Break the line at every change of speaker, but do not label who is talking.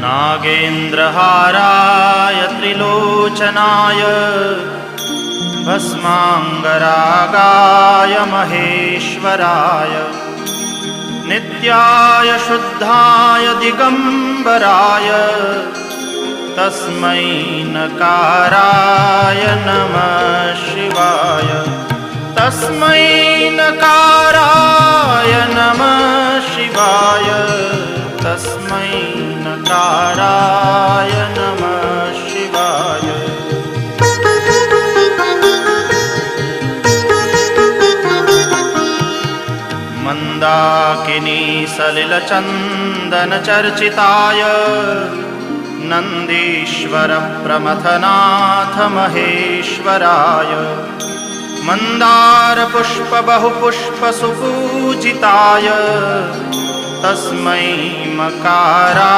नागेन्द्रहाराय त्रिलोचनाय भस्मांगरागाय महेश्वराय नित्याय शुद्धाय दिगंबराय तस्मै नकाराय नमः शिवाय। तस्मै नकाराय नमः शिवाय। तस्मै नकाराय नमः शिवाय। मंदाकिनी सलिलचन्दनचर्चिताय नन्दीश्वर प्रमथनाथ महेश्वराय मंदार पुष्प बहुपुष्प सुपूजिताय तस्मै मकाराय